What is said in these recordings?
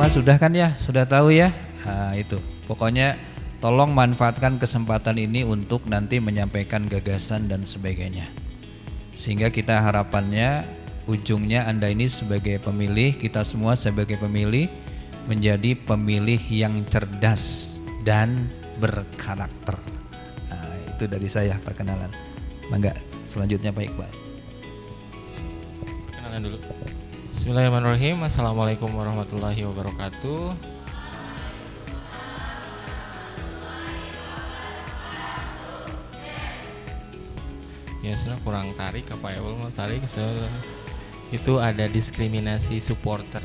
Semua sudah kan ya? Sudah tahu ya? Nah, itu. Pokoknya tolong manfaatkan kesempatan ini untuk nanti menyampaikan gagasan dan sebagainya. Sehingga kita harapannya ujungnya Anda ini sebagai pemilih, kita semua sebagai pemilih menjadi pemilih yang cerdas dan berkarakter. Nah, itu dari saya perkenalan. Mangga, selanjutnya Pak Iqbal. Perkenalan dulu. Bismillahirrahmanirrahim. Assalamualaikum warahmatullahi wabarakatuh. Ya, sebenarnya kurang tarik apa ya, belum mau tarik. Itu ada diskriminasi supporter.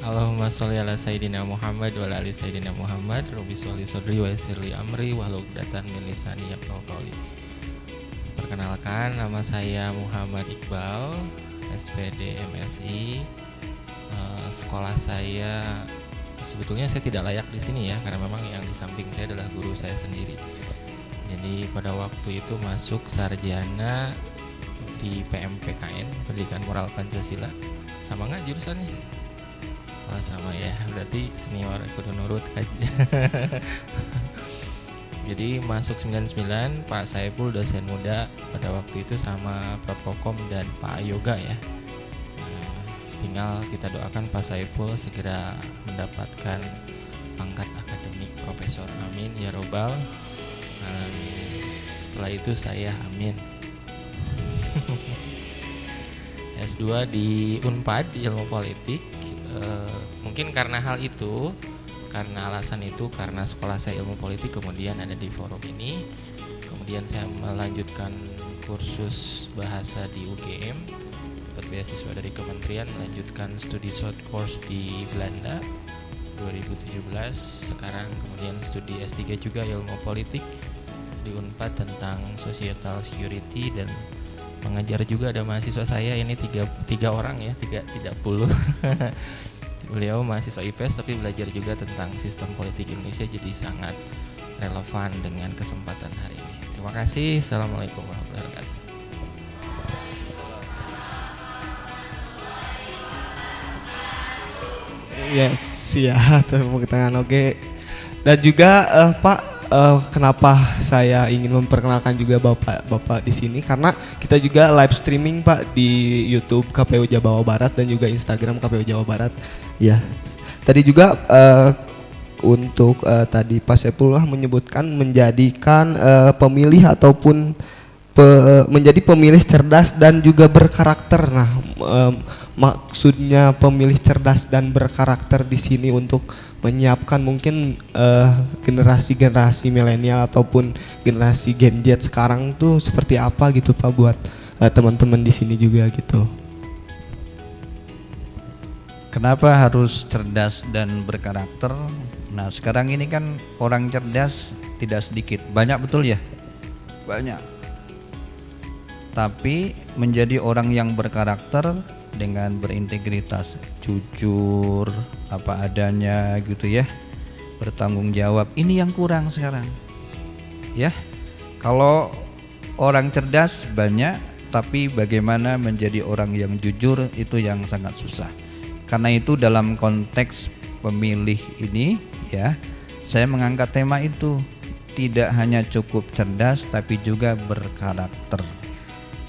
Allahumma sholli ala sayyidina Muhammad wa ala ali sayyidina Muhammad. Rabbi sholli shodri wa yassirli amri wahlul 'uqdatam min lisani yafqahu qawli. Perkenalkan, nama saya Muhammad Iqbal, SPD MSI. Sekolah saya sebetulnya saya tidak layak di sini ya, karena memang yang di samping saya adalah guru saya sendiri. Jadi pada waktu itu masuk sarjana di PMPKN, Pendidikan Moral Pancasila. Sama nggak jurusannya? Oh, sama ya, berarti senior kudu nurut kajian. Jadi masuk 99, Pak Saiful dosen muda pada waktu itu sama Prof Kokom dan Pak Yoga ya. Tinggal kita doakan Pak Saiful segera mendapatkan pangkat akademik profesor, amin ya robbal alamin. Setelah itu saya amin. S2 di Unpad ilmu politik. Mungkin karena hal itu, karena alasan itu, karena sekolah saya ilmu politik kemudian ada di forum ini. Kemudian saya melanjutkan kursus bahasa di UGM, dapat beasiswa dari kementerian, melanjutkan studi short course di Belanda 2017. Sekarang kemudian studi S3 juga ilmu politik di Unpad tentang societal security, dan mengajar juga ada mahasiswa saya ini tiga orang ya, 30. Beliau mahasiswa IPS tapi belajar juga tentang sistem politik Indonesia, jadi sangat relevan dengan kesempatan hari ini. Terima kasih. Assalamualaikum warahmatullahi wabarakatuh. Yes, ya, tepuk tangan, oke. Dan juga Pak, kenapa saya ingin memperkenalkan juga Bapak di sini, karena kita juga live streaming Pak di YouTube KPU Jawa Barat dan juga Instagram KPU Jawa Barat. Ya, tadi juga untuk tadi Pak Saifullah menyebutkan menjadikan pemilih ataupun menjadi pemilih cerdas dan juga berkarakter. Nah, maksudnya pemilih cerdas dan berkarakter di sini untuk menyiapkan mungkin generasi milenial ataupun generasi Gen Z sekarang tuh seperti apa gitu Pak, buat teman-teman di sini juga gitu. Kenapa harus cerdas dan berkarakter? Nah, sekarang ini kan orang cerdas tidak sedikit, banyak betul ya? Banyak. Tapi menjadi orang yang berkarakter dengan berintegritas, jujur, apa adanya gitu ya, bertanggung jawab, ini yang kurang sekarang ya. Kalau orang cerdas banyak, tapi bagaimana menjadi orang yang jujur itu yang sangat susah. Karena itu dalam konteks pemilih ini ya, saya mengangkat tema itu, tidak hanya cukup cerdas tapi juga berkarakter.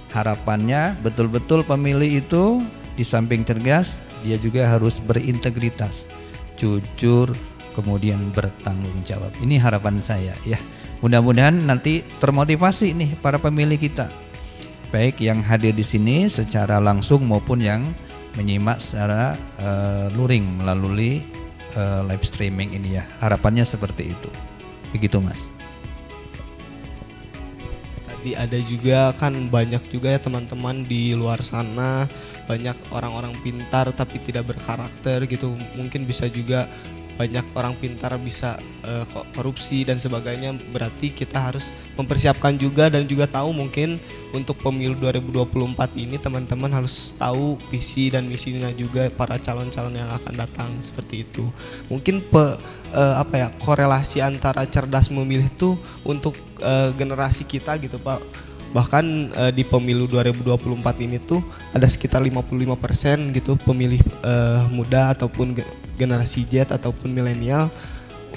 Harapannya betul-betul pemilih itu di samping cerdas, dia juga harus berintegritas, jujur, kemudian bertanggung jawab. Ini harapan saya ya. Mudah-mudahan nanti termotivasi nih para pemilih kita, baik yang hadir di sini secara langsung maupun yang menyimak secara luring melalui live streaming ini ya. Harapannya seperti itu. Begitu Mas. Tadi ada juga kan banyak juga ya teman-teman di luar sana, banyak orang-orang pintar tapi tidak berkarakter gitu. Mungkin bisa juga banyak orang pintar bisa korupsi dan sebagainya. Berarti kita harus mempersiapkan juga dan juga tahu mungkin untuk pemilu 2024 ini teman-teman harus tahu visi dan misinya juga para calon-calon yang akan datang seperti itu. Mungkin korelasi antara cerdas memilih itu untuk generasi kita gitu Pak. Bahkan di pemilu 2024 ini tuh ada sekitar 55% gitu pemilih muda ataupun generasi Z ataupun milenial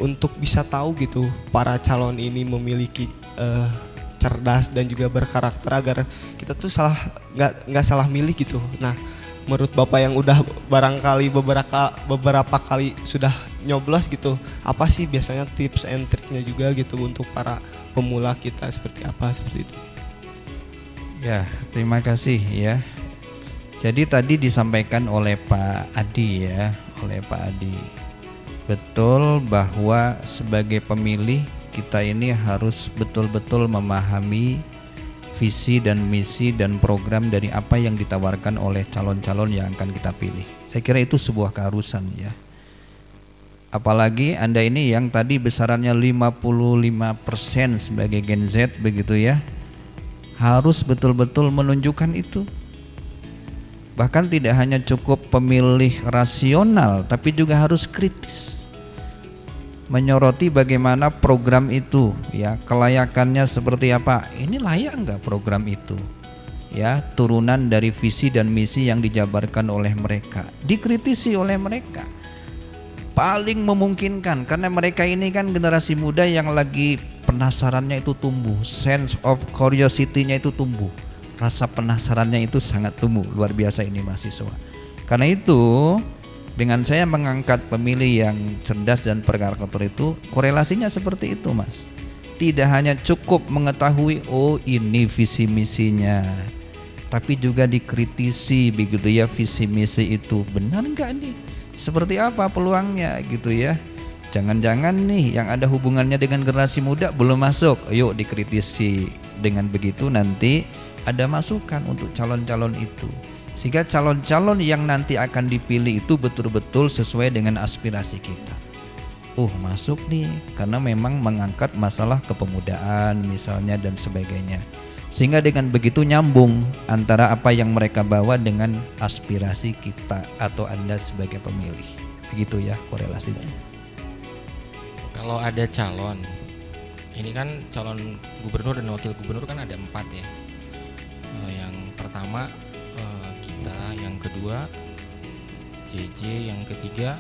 untuk bisa tahu gitu para calon ini memiliki cerdas dan juga berkarakter agar kita tuh nggak salah milih gitu. Nah, menurut Bapak yang udah barangkali beberapa kali sudah nyoblos gitu, apa sih biasanya tips and triknya juga gitu untuk para pemula kita seperti apa seperti itu? Ya, terima kasih ya. Jadi tadi disampaikan oleh Pak Adi ya, Betul bahwa sebagai pemilih kita ini harus betul-betul memahami visi dan misi dan program dari apa yang ditawarkan oleh calon-calon yang akan kita pilih. Saya kira itu sebuah keharusan ya. Apalagi Anda ini yang tadi besarannya 55% sebagai Gen Z begitu ya. Harus betul-betul menunjukkan itu. Bahkan tidak hanya cukup pemilih rasional, tapi juga harus kritis. Menyoroti bagaimana program itu, ya kelayakannya seperti apa. Ini layak nggak program itu? Ya, turunan dari visi dan misi yang dijabarkan oleh mereka, dikritisi oleh mereka. Paling memungkinkan karena mereka ini kan generasi muda yang lagi penasarannya itu tumbuh, sense of curiosity-nya itu tumbuh, rasa penasarannya itu sangat tumbuh, luar biasa ini mahasiswa. Karena itu dengan saya mengangkat pemilih yang cerdas dan berkarakter itu, korelasinya seperti itu Mas. Tidak hanya cukup mengetahui oh ini visi misinya, tapi juga dikritisi begitu ya, visi misi itu benar enggak nih? Seperti apa peluangnya gitu ya. Jangan-jangan nih yang ada hubungannya dengan generasi muda belum masuk, yuk dikritisi. Dengan begitu nanti ada masukan untuk calon-calon itu, sehingga calon-calon yang nanti akan dipilih itu betul-betul sesuai dengan aspirasi kita. Masuk nih karena memang mengangkat masalah kepemudaan misalnya dan sebagainya, sehingga dengan begitu nyambung antara apa yang mereka bawa dengan aspirasi kita atau Anda sebagai pemilih. Begitu ya korelasinya. Kalau ada calon, ini kan calon gubernur dan wakil gubernur kan ada 4 ya. Yang pertama kita, yang kedua JJ, yang ketiga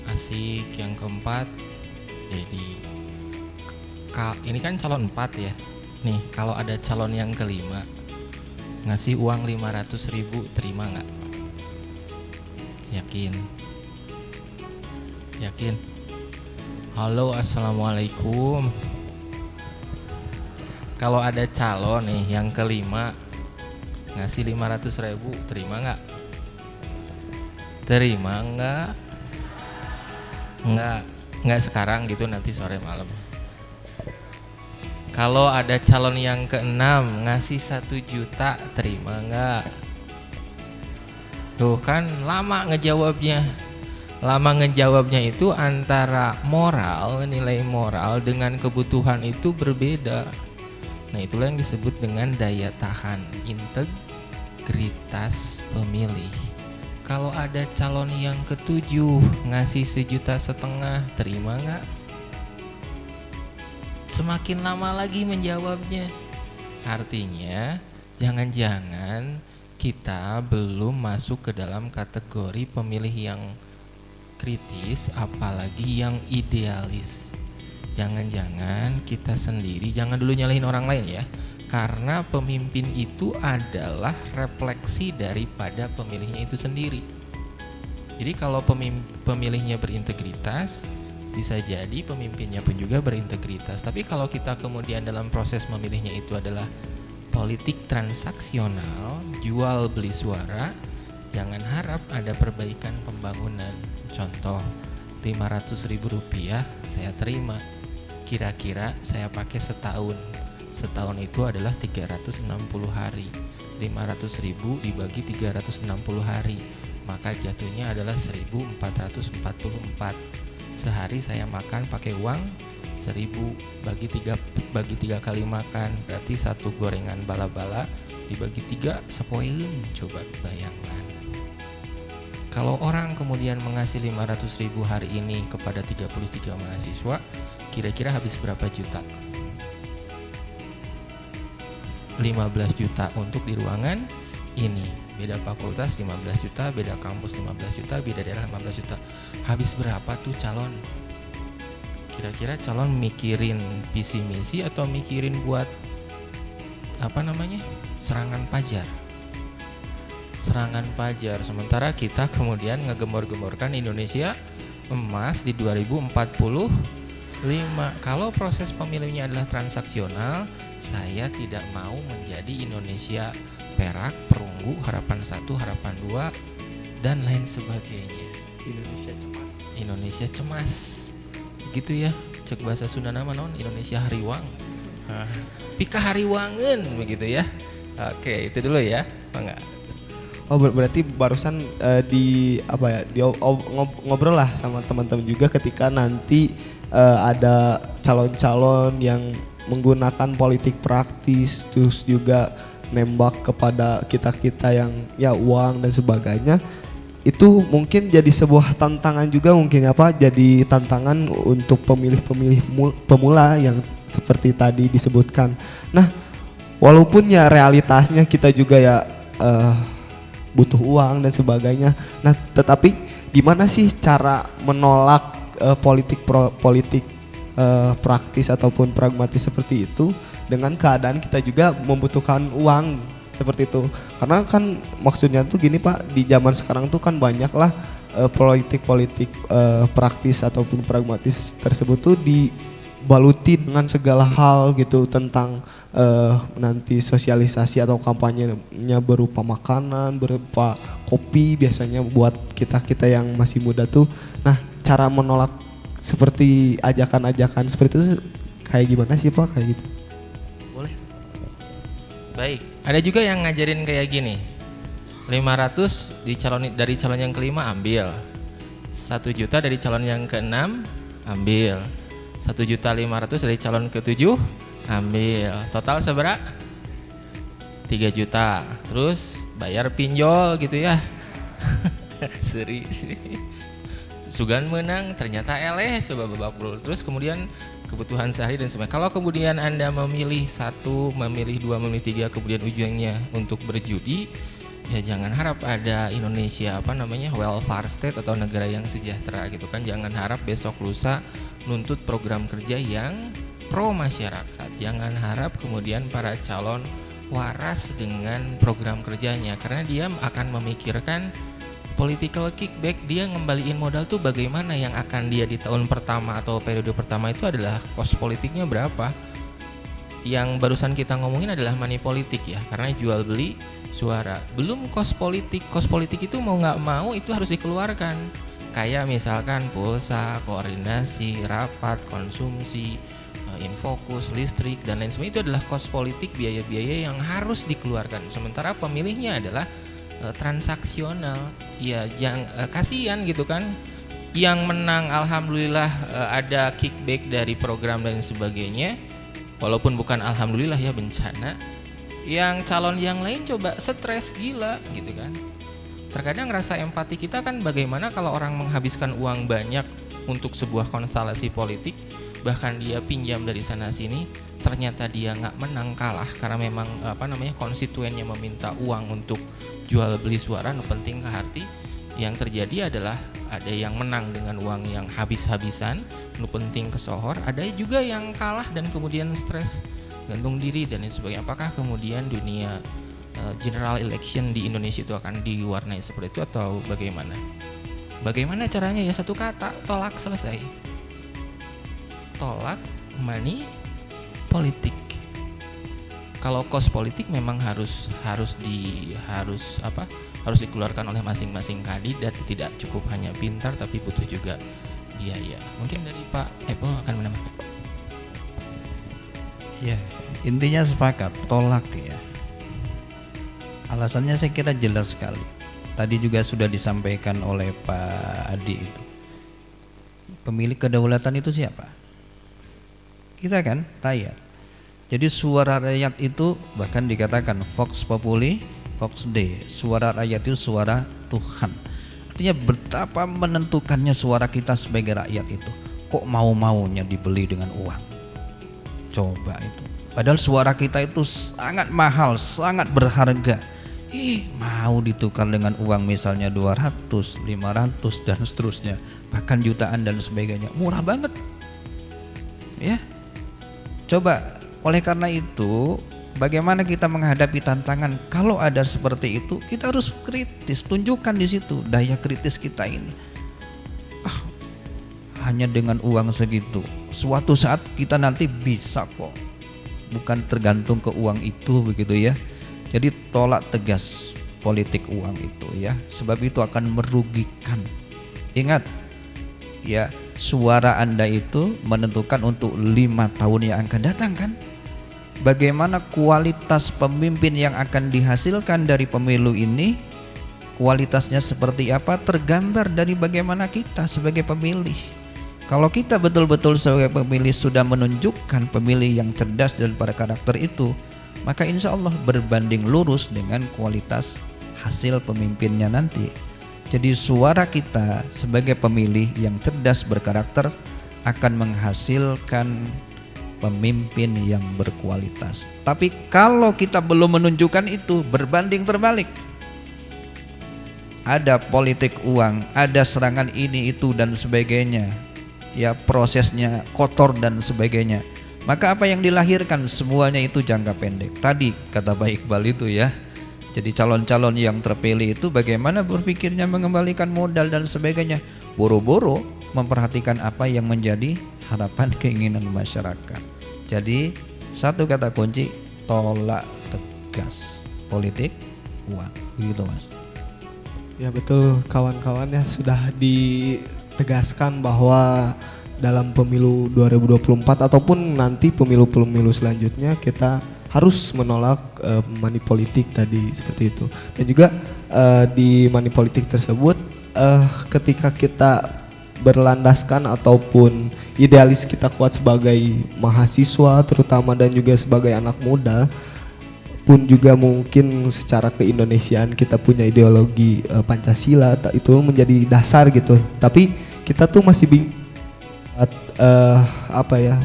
Asik, yang keempat Dedi. Ini kan calon 4 ya. Nih kalau ada calon yang kelima ngasih uang 500.000, terima nggak? Yakin? Halo, assalamualaikum. Kalau ada calon nih yang kelima ngasih 500.000, terima nggak? Terima nggak? Nggak sekarang gitu, nanti sore malam. Kalau ada calon yang keenam ngasih 1 juta, terima nggak? Tuh kan lama ngejawabnya itu antara moral, nilai moral dengan kebutuhan itu berbeda. Nah itulah yang disebut dengan daya tahan, integritas pemilih. Kalau ada calon yang ke-7 ngasih 1,5 juta, terima nggak? Semakin lama lagi menjawabnya, artinya jangan-jangan kita belum masuk ke dalam kategori pemilih yang kritis, apalagi yang idealis. Jangan-jangan kita sendiri, jangan dulu nyalahin orang lain ya, karena pemimpin itu adalah refleksi daripada pemilihnya itu sendiri. Jadi kalau pemilihnya berintegritas, bisa jadi pemimpinnya pun juga berintegritas. Tapi kalau kita kemudian dalam proses memilihnya itu adalah politik transaksional, jual beli suara, jangan harap ada perbaikan pembangunan. Contoh, 500.000 rupiah saya terima, kira-kira saya pakai setahun. Setahun itu adalah 360 hari. 500.000 dibagi 360 hari, maka jatuhnya adalah 1444. Sehari saya makan pakai uang 1.000 bagi 3 kali makan, berarti 1 gorengan bala-bala dibagi 3 sepoin. Coba bayangkan. Kalau orang kemudian mengasih 500.000 hari ini kepada 33 mahasiswa, kira-kira habis berapa juta? 15 juta untuk di ruangan ini. Beda fakultas 15 juta, beda kampus 15 juta, beda daerah 15 juta. Habis berapa tuh calon? Kira-kira calon mikirin visi misi atau mikirin buat serangan pajar? Serangan pajar. Sementara kita kemudian ngegembor-gemborkan Indonesia emas di 2045. Kalau proses pemilunya adalah transaksional, saya tidak mau menjadi Indonesia perak, perunggu, harapan 1, harapan 2 dan lain sebagainya. Indonesia cemas. Gitu ya. Cek bahasa Sunda nama non Indonesia hariwang. Pika hariwangen begitu ya. Oke, itu dulu ya. Enggak. Oh berarti barusan ngobrol lah sama teman-teman juga ketika nanti ada calon-calon yang menggunakan politik praktis, terus juga nembak kepada kita-kita yang ya uang dan sebagainya. Itu mungkin jadi sebuah tantangan juga mungkin jadi tantangan untuk pemilih-pemilih pemula yang seperti tadi disebutkan. Nah, walaupun ya realitasnya kita juga ya butuh uang dan sebagainya. Nah, tetapi gimana sih cara menolak politik praktis ataupun pragmatis seperti itu dengan keadaan kita juga membutuhkan uang seperti itu. Karena kan maksudnya tuh gini Pak, di zaman sekarang tuh kan banyak lah politik praktis ataupun pragmatis tersebut tuh dibaluti dengan segala hal gitu tentang nanti sosialisasi atau kampanyenya berupa makanan, berupa kopi biasanya buat kita yang masih muda tuh. Nah, cara menolak seperti ajakan-ajakan seperti itu kayak gimana sih Pak kayak gitu? Boleh. Baik, ada juga yang ngajarin kayak gini. 500 dari calon yang kelima ambil. 1 juta dari calon yang keenam ambil. 1.500.000 dari calon ke-7 ambil. Total seberapa? 3 juta. Terus bayar pinjol gitu ya. Seri. Sugan menang ternyata coba babak belur. Terus kemudian kebutuhan sehari dan sebagainya. Kalau kemudian Anda memilih 1, memilih 2, memilih 3, kemudian ujungnya untuk berjudi, ya jangan harap ada Indonesia welfare state atau negara yang sejahtera gitu kan. Jangan harap besok lusa nuntut program kerja yang pro masyarakat. Jangan harap kemudian para calon waras dengan program kerjanya, karena dia akan memikirkan political kickback. Dia ngembaliin modal tuh bagaimana, yang akan dia di tahun pertama atau periode pertama itu adalah cost politiknya berapa. Yang barusan kita ngomongin adalah money politik ya, karena jual beli suara. Belum cost politik itu mau nggak mau itu harus dikeluarkan. Kayak misalkan pulsa, koordinasi, rapat, konsumsi, infokus, listrik dan lain sebagainya, itu adalah cost politik, biaya-biaya yang harus dikeluarkan. Sementara pemilihnya adalah transaksional. Ya kasihan gitu kan. Yang menang alhamdulillah ada kickback dari program dan sebagainya. Walaupun bukan alhamdulillah ya, bencana. Yang calon yang lain coba stres gila gitu kan. Terkadang rasa empati kita kan bagaimana kalau orang menghabiskan uang banyak untuk sebuah konstelasi politik, bahkan dia pinjam dari sana sini, ternyata dia nggak menang, kalah karena memang konstituennya meminta uang untuk jual beli suara, no penting ke hati. Yang terjadi adalah ada yang menang dengan uang yang habis-habisan, no penting ke sohor, ada juga yang kalah dan kemudian stres, gantung diri dan lain sebagainya. Apakah kemudian dunia general election di Indonesia itu akan diwarnai seperti itu atau bagaimana? Bagaimana caranya? Ya satu kata, tolak, selesai. Tolak money politik. Kalau cost politik memang harus dikeluarkan oleh masing-masing kandidat. Tidak cukup hanya pintar tapi butuh juga biaya. Mungkin dari Pak Apple akan menambahkan. Ya, intinya sepakat, tolak ya. Alasannya saya kira jelas sekali. Tadi juga sudah disampaikan oleh Pak Adi itu. Pemilik kedaulatan itu siapa? Kita kan, rakyat. Jadi suara rakyat itu bahkan dikatakan Vox Populi, Vox Dei. Suara rakyat itu suara Tuhan. Artinya betapa menentukannya suara kita sebagai rakyat itu. Kok mau-maunya dibeli dengan uang? Coba itu. Padahal suara kita itu sangat mahal, sangat berharga. Mau ditukar dengan uang misalnya 200, 500 dan seterusnya, bahkan jutaan dan sebagainya. Murah banget. Ya. Coba, oleh karena itu bagaimana kita menghadapi tantangan? Kalau ada seperti itu, kita harus kritis, tunjukkan di situ daya kritis kita ini. Hanya dengan uang segitu, suatu saat kita nanti bisa kok. Bukan tergantung ke uang itu, begitu ya. Jadi tolak tegas politik uang itu ya, sebab itu akan merugikan. Ingat ya, suara Anda itu menentukan untuk 5 tahun yang akan datang kan. Bagaimana kualitas pemimpin yang akan dihasilkan dari pemilu ini, kualitasnya seperti apa, tergambar dari bagaimana kita sebagai pemilih. Kalau kita betul-betul sebagai pemilih sudah menunjukkan pemilih yang cerdas dan berkarakter itu, maka insya Allah berbanding lurus dengan kualitas hasil pemimpinnya nanti. Jadi suara kita sebagai pemilih yang cerdas berkarakter akan menghasilkan pemimpin yang berkualitas. Tapi kalau kita belum menunjukkan itu, berbanding terbalik. Ada politik uang, ada serangan ini itu dan sebagainya. Ya, prosesnya kotor dan sebagainya. Maka apa yang dilahirkan semuanya itu jangka pendek. Tadi kata Pak Iqbal itu ya. Jadi calon-calon yang terpilih itu bagaimana berpikirnya mengembalikan modal dan sebagainya. Boro-boro memperhatikan apa yang menjadi harapan keinginan masyarakat. Jadi satu kata kunci, tolak tegas politik uang. Begitu Mas. Ya betul kawan-kawan ya, sudah ditegaskan bahwa dalam pemilu 2024 ataupun nanti pemilu-pemilu selanjutnya kita harus menolak money politik tadi seperti itu. Dan juga di money politik tersebut ketika kita berlandaskan ataupun idealis kita kuat sebagai mahasiswa terutama dan juga sebagai anak muda pun juga mungkin secara keindonesiaan kita punya ideologi Pancasila itu menjadi dasar gitu. Tapi kita tuh masih bingung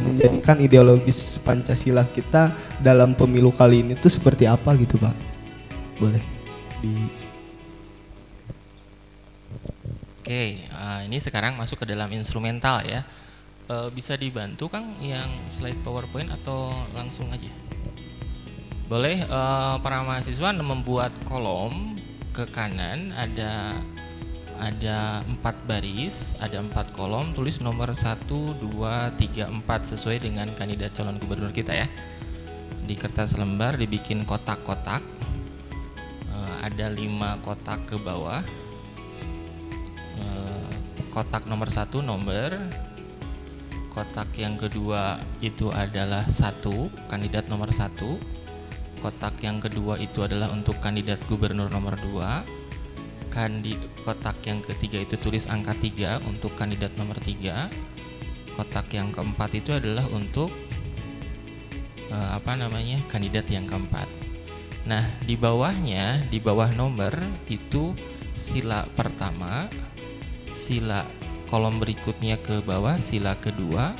menjadikan ideologis Pancasila kita dalam pemilu kali ini tuh seperti apa gitu Pak? Boleh Oke, ini sekarang masuk ke dalam instrumental ya. Bisa dibantu Kang yang slide PowerPoint atau langsung aja? Boleh, para mahasiswa membuat kolom ke kanan ada 4 baris, ada 4 kolom, tulis nomor 1, 2, 3, 4 sesuai dengan kandidat calon gubernur kita ya. Di kertas lembar dibikin kotak-kotak, ada 5 kotak ke bawah. Kotak nomor 1 nomor, kotak yang kedua itu adalah 1, kandidat nomor 1. Kotak yang kedua itu adalah untuk kandidat gubernur nomor 2. Kotak yang ketiga itu tulis angka 3 untuk kandidat nomor 3. Kotak yang keempat itu adalah untuk kandidat yang keempat. Nah, di bawahnya, di bawah nomor itu sila pertama, sila kolom berikutnya ke bawah, sila kedua,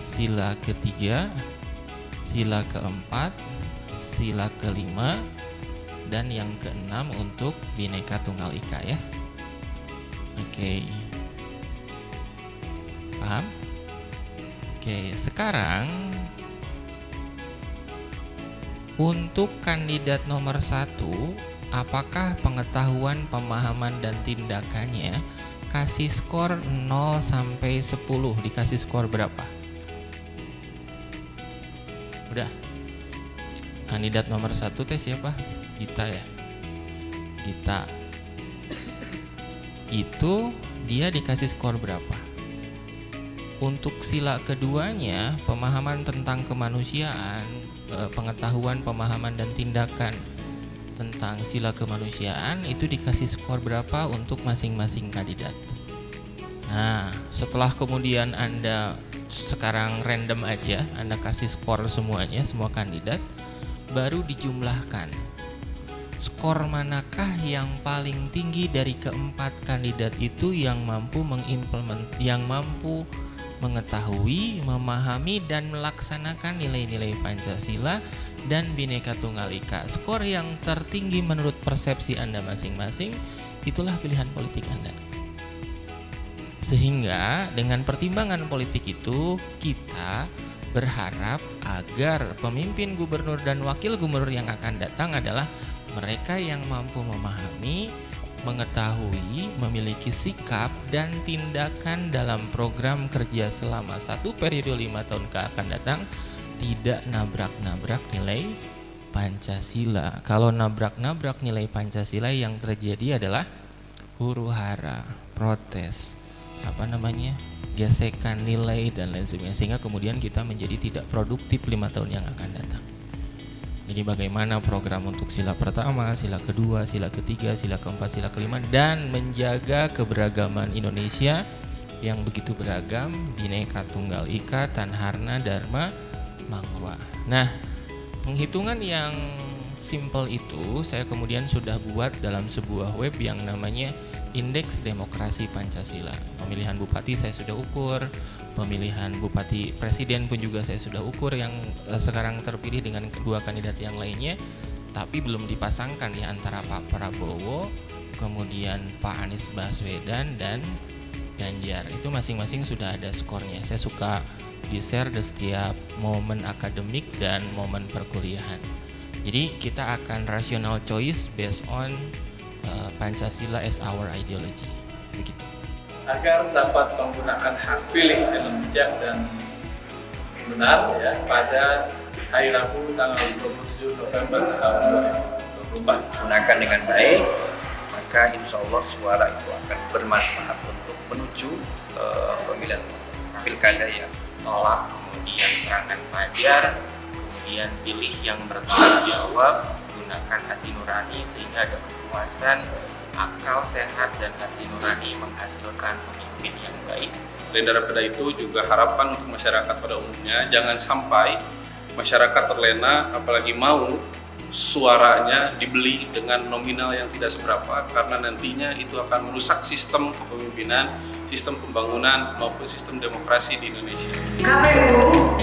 sila ketiga, sila keempat, sila kelima, dan yang keenam untuk Bhinneka Tunggal Ika ya. Oke. Paham? Oke, sekarang untuk kandidat nomor 1, apakah pengetahuan, pemahaman, dan tindakannya kasih skor 0 sampai 10, dikasih skor berapa? Udah. Kandidat nomor 1 teh siapa? Gita ya. Gita. Itu dia dikasih skor berapa? Untuk sila keduanya, pemahaman tentang kemanusiaan, pengetahuan, pemahaman, dan tindakan tentang sila kemanusiaan itu dikasih skor berapa untuk masing-masing kandidat. Nah, setelah kemudian Anda sekarang random aja, Anda kasih skor semuanya, semua kandidat, baru dijumlahkan. Skor manakah yang paling tinggi dari keempat kandidat itu yang mampu mengetahui, memahami, dan melaksanakan nilai-nilai Pancasila dan Bhinneka Tunggal Ika. Skor yang tertinggi menurut persepsi Anda masing-masing, itulah pilihan politik Anda. Sehingga dengan pertimbangan politik itu, kita berharap agar pemimpin gubernur dan wakil gubernur yang akan datang adalah mereka yang mampu memahami, mengetahui, memiliki sikap dan tindakan dalam program kerja selama 1 periode 5 tahun ke akan datang, tidak nabrak-nabrak nilai Pancasila. Kalau nabrak-nabrak nilai Pancasila, yang terjadi adalah huru-hara, protes, gesekan nilai dan lain sebagainya, sehingga kemudian kita menjadi tidak produktif 5 tahun yang akan datang. Jadi bagaimana program untuk sila pertama, sila kedua, sila ketiga, sila keempat, sila kelima, dan menjaga keberagaman Indonesia yang begitu beragam, Bhinneka Tunggal Ika, Tanharna, Dharma, Mangwa. Nah, penghitungan yang simple itu saya kemudian sudah buat dalam sebuah web yang namanya Indeks Demokrasi Pancasila. Pemilihan bupati saya sudah ukur, pemilihan bupati presiden pun juga saya sudah ukur, yang sekarang terpilih dengan kedua kandidat yang lainnya, tapi belum dipasangkan ya antara Pak Prabowo, kemudian Pak Anies Baswedan dan Ganjar. Itu masing-masing sudah ada skornya. Saya suka di-share di setiap momen akademik dan momen perkuliahan. Jadi kita akan rational choice based on Pancasila as our ideology. Begitu. Agar dapat menggunakan hak pilih dengan bijak dan benar ya pada hari Rabu tanggal 27 November tahun 2024. Gunakan dengan baik, maka insya Allah suara itu akan bermanfaat untuk menuju pemilihan pilkada yang Tolak, kemudian serangan pajar, kemudian pilih yang bertanggung jawab, gunakan hati nurani sehingga ada kepuasan, akal sehat, dan hati nurani menghasilkan pemimpin yang baik. Selain daripada itu juga harapan untuk masyarakat pada umumnya, jangan sampai masyarakat terlena apalagi mau suaranya dibeli dengan nominal yang tidak seberapa, karena nantinya itu akan merusak sistem kepemimpinan, sistem pembangunan maupun sistem demokrasi di Indonesia. KPU